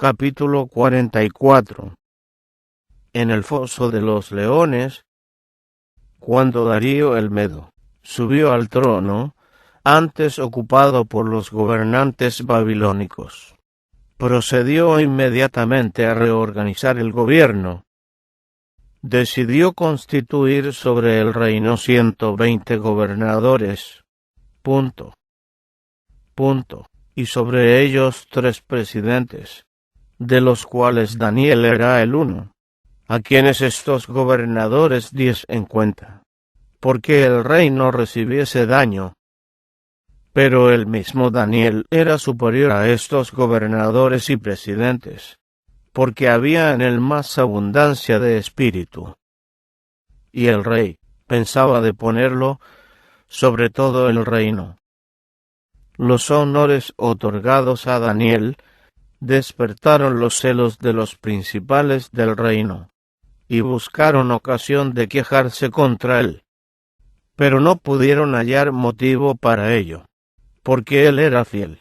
Capítulo 44. En el foso de los leones, cuando Darío el Medo subió al trono, antes ocupado por los gobernantes babilónicos, procedió inmediatamente a reorganizar el gobierno. Decidió constituir sobre el reino 120 gobernadores. Y sobre ellos 3 presidentes, de los cuales Daniel era el uno, a quienes estos gobernadores diese en cuenta, porque el rey no recibiese daño. Pero el mismo Daniel era superior a estos gobernadores y presidentes, porque había en él más abundancia de espíritu. Y el rey pensaba de ponerlo sobre todo el reino. Los honores otorgados a Daniel despertaron los celos de los principales del reino, y buscaron ocasión de quejarse contra él. Pero no pudieron hallar motivo para ello, porque él era fiel,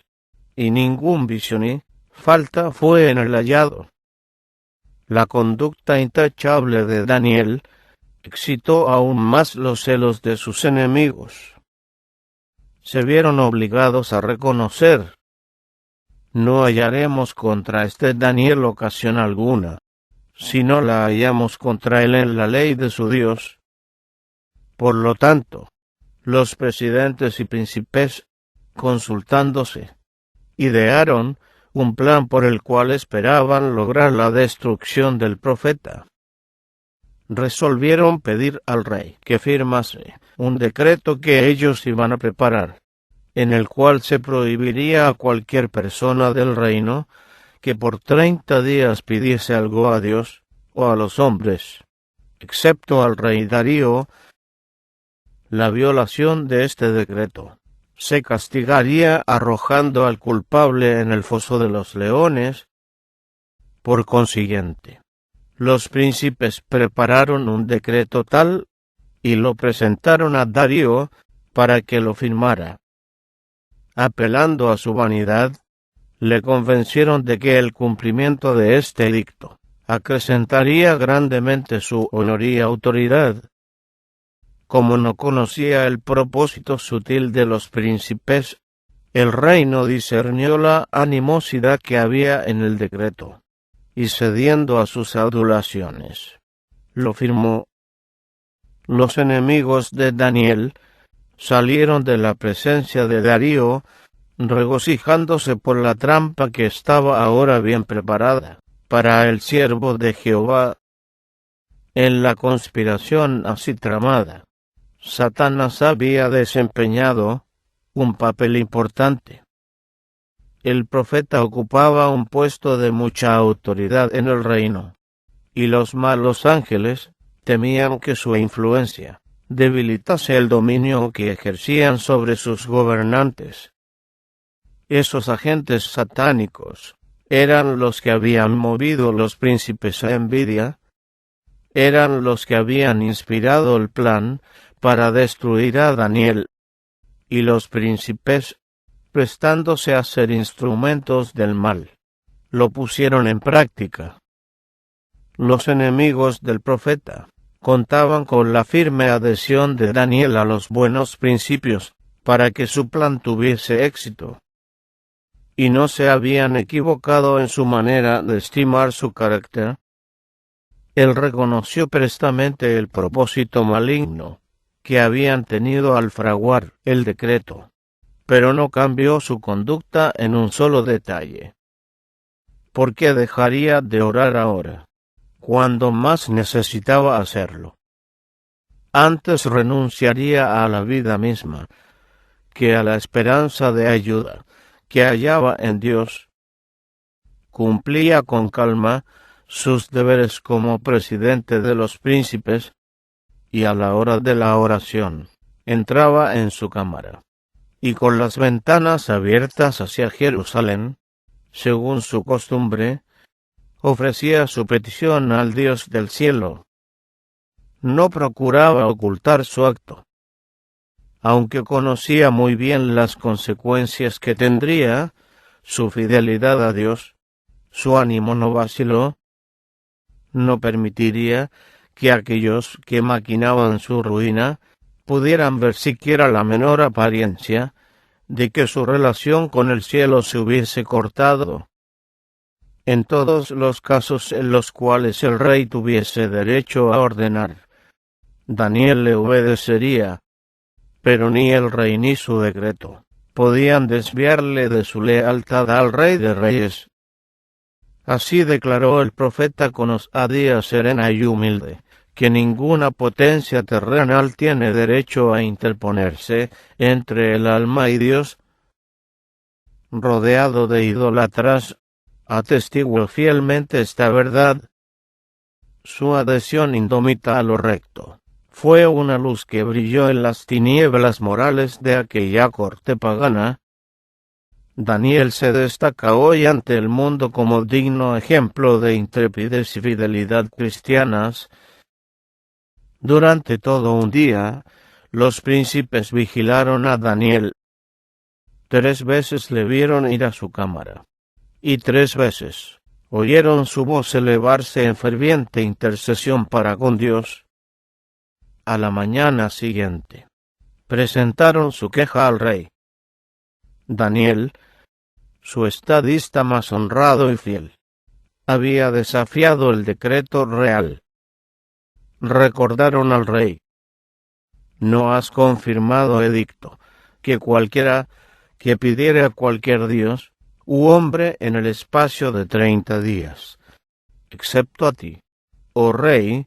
y ningún vicio ni falta fue en él hallado. La conducta intachable de Daniel excitó aún más los celos de sus enemigos. Se vieron obligados a reconocer: no hallaremos contra este Daniel ocasión alguna, si no la hallamos contra él en la ley de su Dios. Por lo tanto, los presidentes y príncipes, consultándose, idearon un plan por el cual esperaban lograr la destrucción del profeta. Resolvieron pedir al rey que firmase un decreto que ellos iban a preparar, en el cual se prohibiría a cualquier persona del reino que por 30 días pidiese algo a Dios o a los hombres, excepto al rey Darío. La violación de este decreto se castigaría arrojando al culpable en el foso de los leones. Por consiguiente, los príncipes prepararon un decreto tal y lo presentaron a Darío para que lo firmara. Apelando a su vanidad, le convencieron de que el cumplimiento de este edicto acrecentaría grandemente su honor y autoridad. Como no conocía el propósito sutil de los príncipes, el rey no discernió la animosidad que había en el decreto, y cediendo a sus adulaciones, lo firmó. Los enemigos de Daniel salieron de la presencia de Darío, regocijándose por la trampa que estaba ahora bien preparada para el siervo de Jehová. En la conspiración así tramada, Satanás había desempeñado un papel importante. El profeta ocupaba un puesto de mucha autoridad en el reino, y los malos ángeles temían que su influencia debilitase el dominio que ejercían sobre sus gobernantes. Esos agentes satánicos eran los que habían movido los príncipes a envidia, eran los que habían inspirado el plan para destruir a Daniel, y los príncipes, prestándose a ser instrumentos del mal, lo pusieron en práctica. Los enemigos del profeta contaban con la firme adhesión de Daniel a los buenos principios para que su plan tuviese éxito, y no se habían equivocado en su manera de estimar su carácter. Él reconoció prestamente el propósito maligno que habían tenido al fraguar el decreto, pero no cambió su conducta en un solo detalle. ¿Por qué dejaría de orar ahora, cuando más necesitaba hacerlo? Antes renunciaría a la vida misma que a la esperanza de ayuda que hallaba en Dios. Cumplía con calma sus deberes como presidente de los príncipes, y a la hora de la oración entraba en su cámara, y con las ventanas abiertas hacia Jerusalén, según su costumbre, ofrecía su petición al Dios del cielo. No procuraba ocultar su acto, aunque conocía muy bien las consecuencias que tendría su fidelidad a Dios. Su ánimo no vaciló, no permitiría que aquellos que maquinaban su ruina pudieran ver siquiera la menor apariencia de que su relación con el cielo se hubiese cortado. En todos los casos en los cuales el rey tuviese derecho a ordenar, Daniel le obedecería, pero ni el rey ni su decreto podían desviarle de su lealtad al Rey de Reyes. Así declaró el profeta con osadía serena y humilde, que ninguna potencia terrenal tiene derecho a interponerse entre el alma y Dios. Rodeado de idólatras, atestiguó fielmente esta verdad. Su adhesión indómita a lo recto fue una luz que brilló en las tinieblas morales de aquella corte pagana. Daniel se destaca hoy ante el mundo como digno ejemplo de intrepidez y fidelidad cristianas. Durante todo un día, los príncipes vigilaron a Daniel. 3 veces le vieron ir a su cámara, y 3 veces oyeron su voz elevarse en ferviente intercesión para con Dios. A la mañana siguiente, presentaron su queja al rey. Daniel, su estadista más honrado y fiel, había desafiado el decreto real. Recordaron al rey: no has confirmado edicto, que cualquiera que pidiere a cualquier dios u hombre en el espacio de 30 días, excepto a ti, oh rey,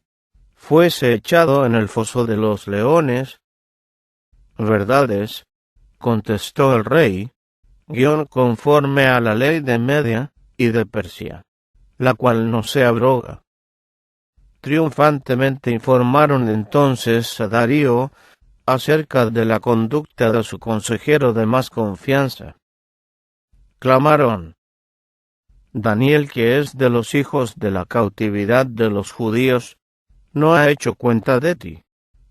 fuese echado en el foso de los leones. Verdad es, contestó el rey, conforme a la ley de Media y de Persia, la cual no se abroga. Triunfantemente informaron entonces a Darío acerca de la conducta de su consejero de más confianza. Clamaron: Daniel, que es de los hijos de la cautividad de los judíos, no ha hecho cuenta de ti,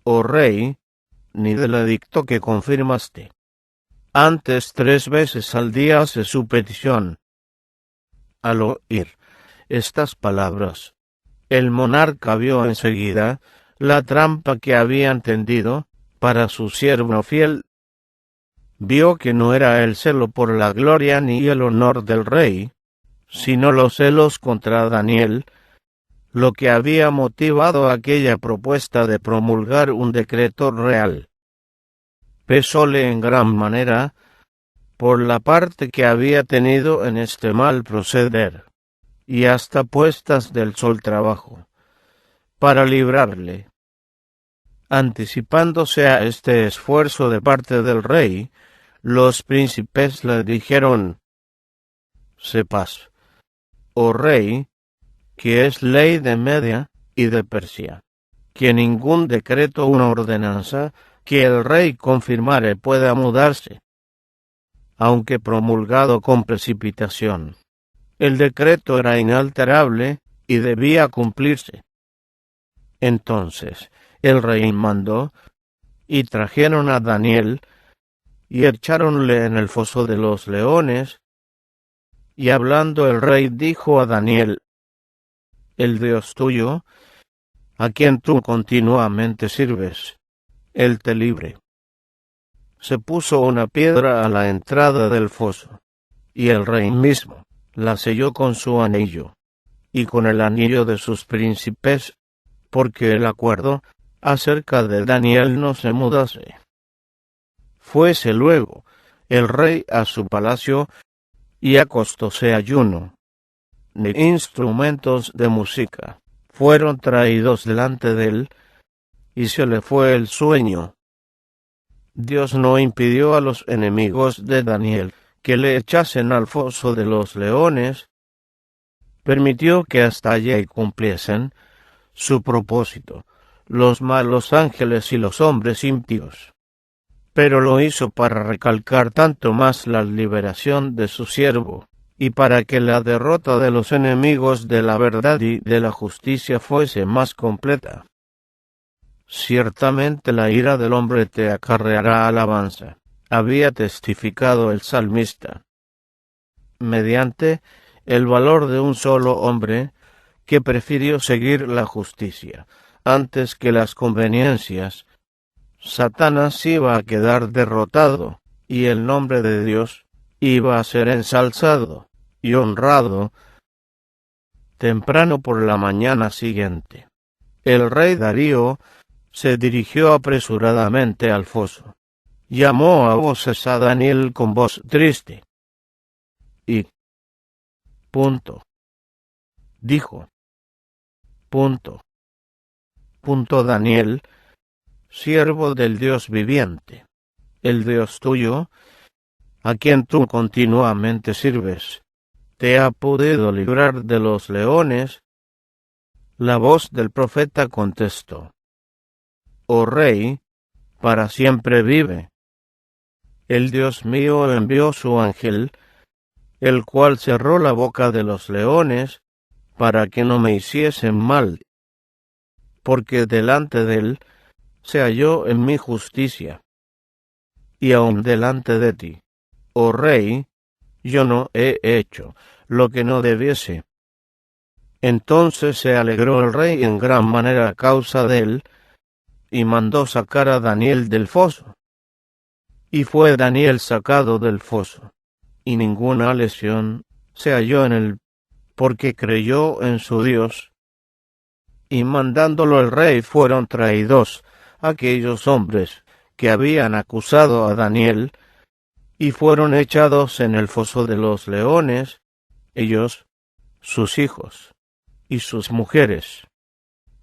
oh rey, ni del edicto que confirmaste. Antes 3 veces al día hace su petición. Al oír estas palabras, el monarca vio enseguida la trampa que habían tendido para su siervo fiel. Vio que no era el celo por la gloria ni el honor del rey, sino los celos contra Daniel, lo que había motivado aquella propuesta de promulgar un decreto real. Pesóle en gran manera por la parte que había tenido en este mal proceder, y hasta puestas del sol trabajo, para librarle. Anticipándose a este esfuerzo de parte del rey, los príncipes le dijeron: sepas, oh rey, que es ley de Media y de Persia, que ningún decreto o una ordenanza que el rey confirmare pueda mudarse, aunque promulgado con precipitación. El decreto era inalterable y debía cumplirse. Entonces el rey mandó, y trajeron a Daniel, y echáronle en el foso de los leones. Y hablando el rey dijo a Daniel: el Dios tuyo, a quien tú continuamente sirves, él te libre. Se puso una piedra a la entrada del foso, y el rey mismo la selló con su anillo, y con el anillo de sus príncipes, porque el acuerdo acerca de Daniel no se mudase. Fuese luego el rey a su palacio, y acostóse ayuno. Ni instrumentos de música fueron traídos delante de él, y se le fue el sueño. Dios no impidió a los enemigos de Daniel que le echasen al foso de los leones. Permitió que hasta allí cumpliesen su propósito los malos ángeles y los hombres impíos, pero lo hizo para recalcar tanto más la liberación de su siervo, y para que la derrota de los enemigos de la verdad y de la justicia fuese más completa. Ciertamente la ira del hombre te acarreará alabanza, había testificado el salmista. Mediante el valor de un solo hombre que prefirió seguir la justicia antes que las conveniencias. Satanás iba a quedar derrotado, y el nombre de Dios iba a ser ensalzado y honrado. Temprano por la mañana siguiente, el rey Darío se dirigió apresuradamente al foso. Llamó a voces a Daniel con voz triste. Y dijo, Daniel, siervo del Dios viviente, el Dios tuyo, a quien tú continuamente sirves, ¿te ha podido librar de los leones? La voz del profeta contestó, oh rey, para siempre vive. El Dios mío envió su ángel, el cual cerró la boca de los leones, para que no me hiciesen mal, porque delante de él se halló en mi justicia. Y aun delante de ti, oh rey, yo no he hecho lo que no debiese. Entonces se alegró el rey en gran manera a causa de él, y mandó sacar a Daniel del foso. Y fue Daniel sacado del foso, y ninguna lesión se halló en él, porque creyó en su Dios. Y mandándolo el rey fueron traídos aquellos hombres que habían acusado a Daniel, y fueron echados en el foso de los leones, ellos, sus hijos y sus mujeres,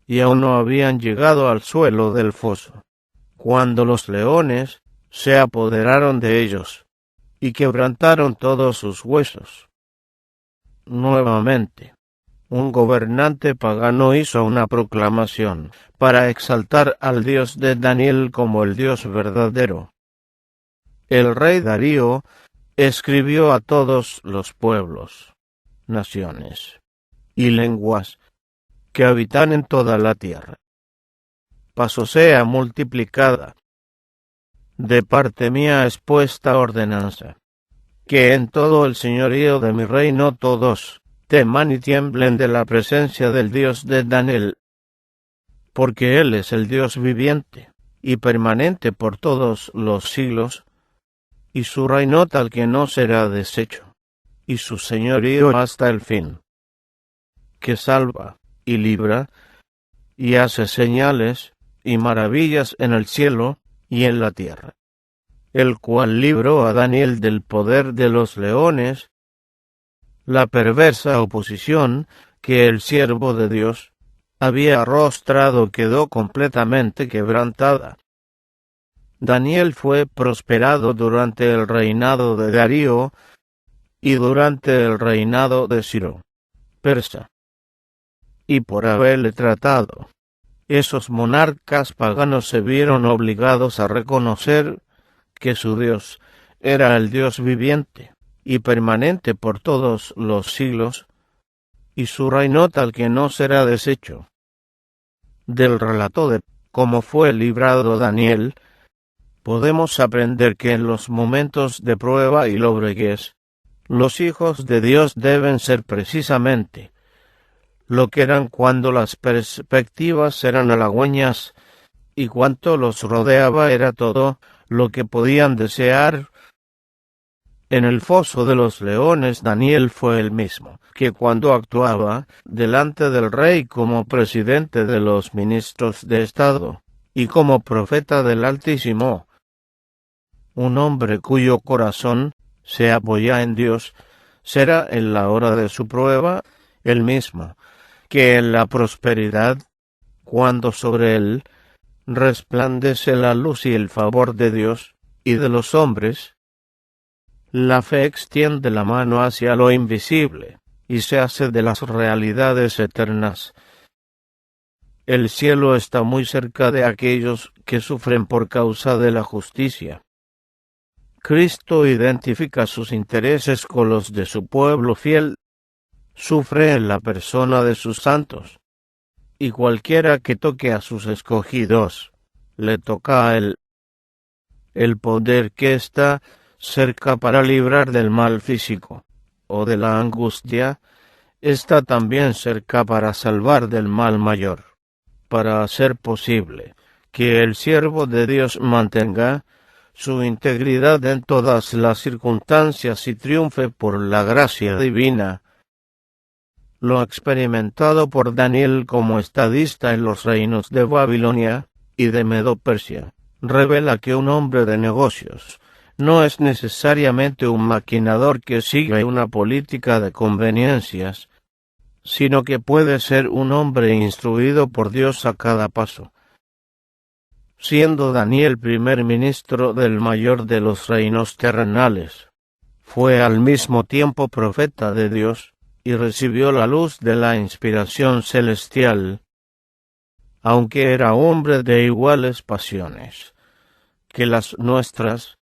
y aún no habían llegado al suelo del foso, cuando los leones se apoderaron de ellos, y quebrantaron todos sus huesos. Nuevamente, un gobernante pagano hizo una proclamación para exaltar al Dios de Daniel como el Dios verdadero. El rey Darío escribió a todos los pueblos, naciones y lenguas que habitan en toda la tierra. Paso sea multiplicada de parte mía expuesta ordenanza, que en todo el señorío de mi reino todos teman y tiemblen de la presencia del Dios de Daniel, porque Él es el Dios viviente y permanente por todos los siglos, y su reino tal que no será deshecho, y su señorío hasta el fin, que salva y libra, y hace señales y maravillas en el cielo y en la tierra, el cual libró a Daniel del poder de los leones. La perversa oposición que el siervo de Dios había arrostrado quedó completamente quebrantada. Daniel fue prosperado durante el reinado de Darío y durante el reinado de Ciro, persa. Y por haberle tratado, esos monarcas paganos se vieron obligados a reconocer que su Dios era el Dios viviente y permanente por todos los siglos, y su reino tal que no será deshecho. Del relato de cómo fue librado Daniel, podemos aprender que en los momentos de prueba y lobreguez, los hijos de Dios deben ser precisamente lo que eran cuando las perspectivas eran halagüeñas y cuanto los rodeaba era todo lo que podían desear. En el foso de los leones Daniel fue el mismo que cuando actuaba delante del rey como presidente de los ministros de Estado y como profeta del Altísimo, un hombre cuyo corazón se apoya en Dios será en la hora de su prueba el mismo que en la prosperidad, cuando sobre él resplandece la luz y el favor de Dios y de los hombres. La fe extiende la mano hacia lo invisible y se hace de las realidades eternas. El cielo está muy cerca de aquellos que sufren por causa de la justicia. Cristo identifica sus intereses con los de su pueblo fiel, sufre en la persona de sus santos, y cualquiera que toque a sus escogidos, le toca a él. El poder que está cerca para librar del mal físico o de la angustia, está también cerca para salvar del mal mayor, para hacer posible que el siervo de Dios mantenga su integridad en todas las circunstancias y triunfe por la gracia divina. Lo experimentado por Daniel como estadista en los reinos de Babilonia y de Medo-Persia revela que un hombre de negocios no es necesariamente un maquinador que sigue una política de conveniencias, sino que puede ser un hombre instruido por Dios a cada paso. Siendo Daniel primer ministro del mayor de los reinos terrenales, fue al mismo tiempo profeta de Dios, y recibió la luz de la inspiración celestial, aunque era hombre de iguales pasiones que las nuestras.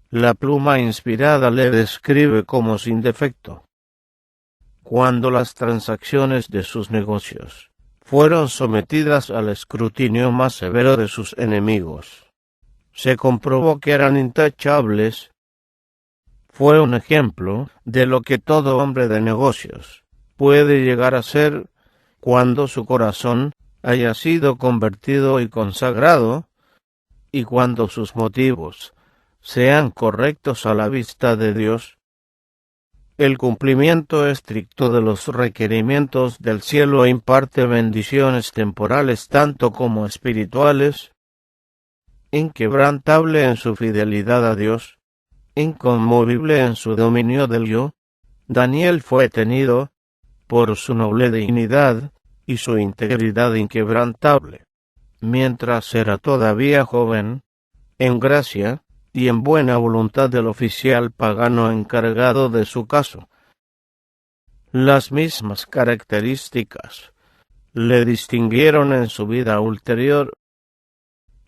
La pluma inspirada le describe como sin defecto. Cuando las transacciones de sus negocios fueron sometidas al escrutinio más severo de sus enemigos, se comprobó que eran intachables. Fue un ejemplo de lo que todo hombre de negocios puede llegar a ser cuando su corazón haya sido convertido y consagrado, y cuando sus motivos sean correctos a la vista de Dios. El cumplimiento estricto de los requerimientos del cielo imparte bendiciones temporales tanto como espirituales. Inquebrantable en su fidelidad a Dios, inconmovible en su dominio del yo, Daniel fue tenido, por su noble dignidad y su integridad inquebrantable, mientras era todavía joven, en gracia y en buena voluntad del oficial pagano encargado de su caso. Las mismas características le distinguieron en su vida ulterior.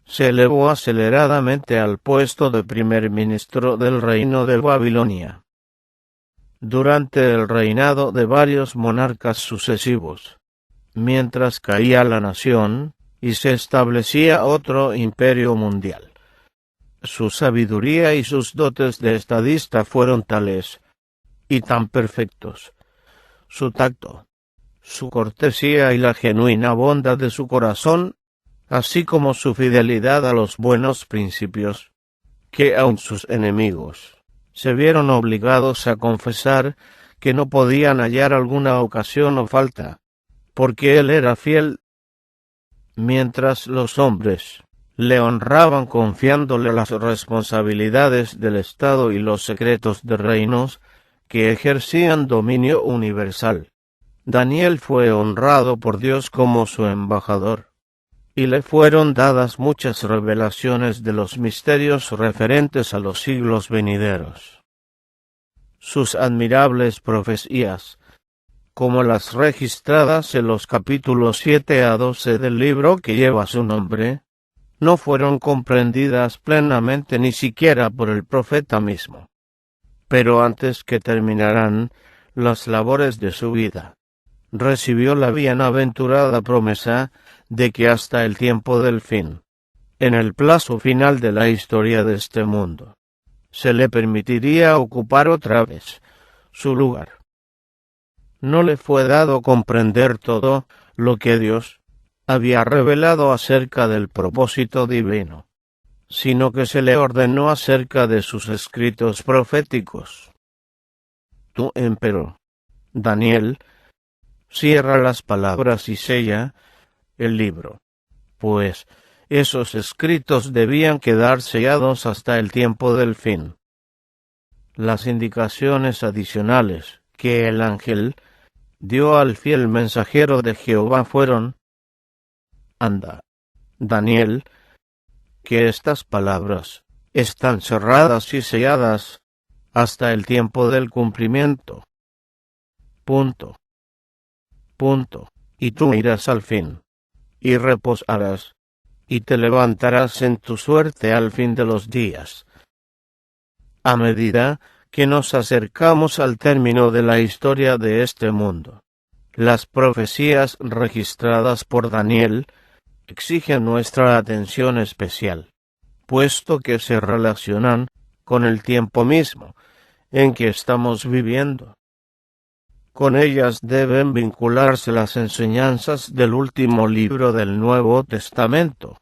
Se elevó aceleradamente al puesto de primer ministro del reino de Babilonia. Durante el reinado de varios monarcas sucesivos, mientras caía la nación y se establecía otro imperio mundial. Su sabiduría y sus dotes de estadista fueron tales y tan perfectos. Su tacto, su cortesía y la genuina bondad de su corazón, así como su fidelidad a los buenos principios, que aun sus enemigos se vieron obligados a confesar que no podían hallar alguna ocasión o falta, porque él era fiel. Mientras los hombres le honraban confiándole las responsabilidades del Estado y los secretos de reinos que ejercían dominio universal, Daniel fue honrado por Dios como su embajador, y le fueron dadas muchas revelaciones de los misterios referentes a los siglos venideros. Sus admirables profecías, como las registradas en los capítulos 7 a 12 del libro que lleva su nombre, no fueron comprendidas plenamente ni siquiera por el profeta mismo. Pero antes que terminaran las labores de su vida, recibió la bienaventurada promesa de que hasta el tiempo del fin, en el plazo final de la historia de este mundo, se le permitiría ocupar otra vez su lugar. No le fue dado comprender todo lo que Dios había revelado acerca del propósito divino, sino que se le ordenó acerca de sus escritos proféticos. Tú, empero, Daniel, cierra las palabras y sella el libro, pues esos escritos debían quedar sellados hasta el tiempo del fin. Las indicaciones adicionales que el ángel dio al fiel mensajero de Jehová fueron: Anda, Daniel, que estas palabras están cerradas y selladas hasta el tiempo del cumplimiento. Punto. Y tú irás al fin, y reposarás, y te levantarás en tu suerte al fin de los días. A medida que nos acercamos al término de la historia de este mundo, las profecías registradas por Daniel exigen nuestra atención especial, puesto que se relacionan con el tiempo mismo en que estamos viviendo. Con ellas deben vincularse las enseñanzas del último libro del Nuevo Testamento.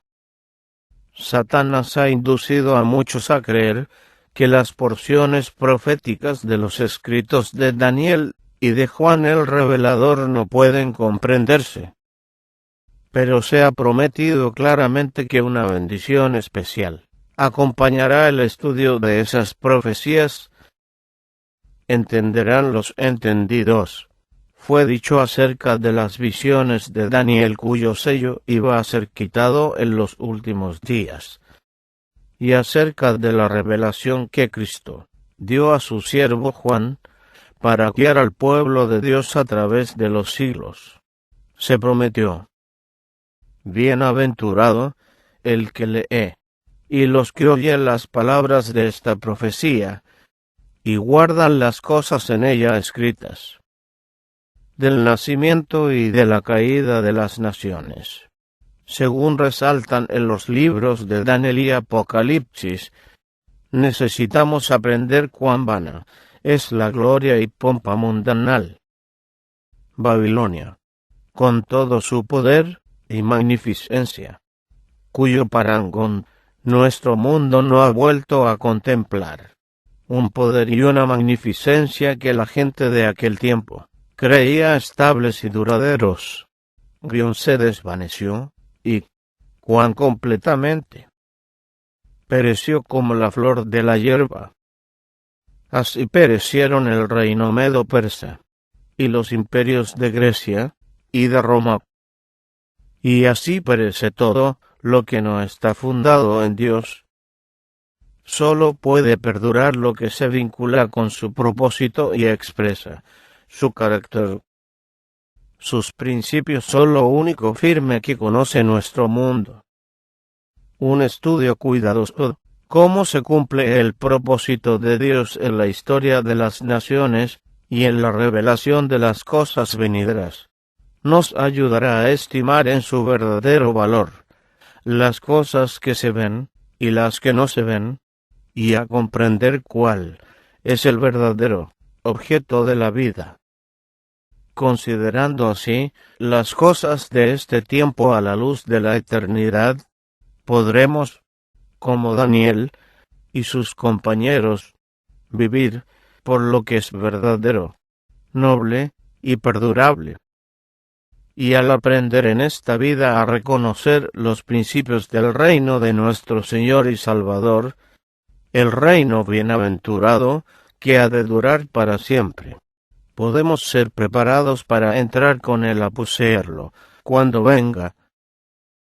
Satanás ha inducido a muchos a creer que las porciones proféticas de los escritos de Daniel y de Juan el Revelador no pueden comprenderse. Pero se ha prometido claramente que una bendición especial acompañará el estudio de esas profecías. Entenderán los entendidos. Fue dicho acerca de las visiones de Daniel cuyo sello iba a ser quitado en los últimos días, y acerca de la revelación que Cristo dio a su siervo Juan para guiar al pueblo de Dios a través de los siglos. Se prometió: bienaventurado el que lee, y los que oyen las palabras de esta profecía, y guardan las cosas en ella escritas, del nacimiento y de la caída de las naciones. Según resaltan en los libros de Daniel y Apocalipsis, necesitamos aprender cuán vana es la gloria y pompa mundanal. Babilonia, con todo su poder y magnificencia, cuyo parangón nuestro mundo no ha vuelto a contemplar. Un poder y una magnificencia que la gente de aquel tiempo creía estables y duraderos. Guión se desvaneció, y cuán completamente pereció como la flor de la hierba. Así perecieron el reino medo-persa, y los imperios de Grecia y de Roma. Y así perece todo lo que no está fundado en Dios. Solo puede perdurar lo que se vincula con su propósito y expresa su carácter. Sus principios son lo único firme que conoce nuestro mundo. Un estudio cuidadoso de cómo se cumple el propósito de Dios en la historia de las naciones y en la revelación de las cosas venideras nos ayudará a estimar en su verdadero valor las cosas que se ven y las que no se ven, y a comprender cuál es el verdadero objeto de la vida. Considerando así las cosas de este tiempo a la luz de la eternidad, podremos, como Daniel y sus compañeros, vivir por lo que es verdadero, noble y perdurable. Y al aprender en esta vida a reconocer los principios del reino de nuestro Señor y Salvador, el reino bienaventurado que ha de durar para siempre, podemos ser preparados para entrar con Él a poseerlo, cuando venga,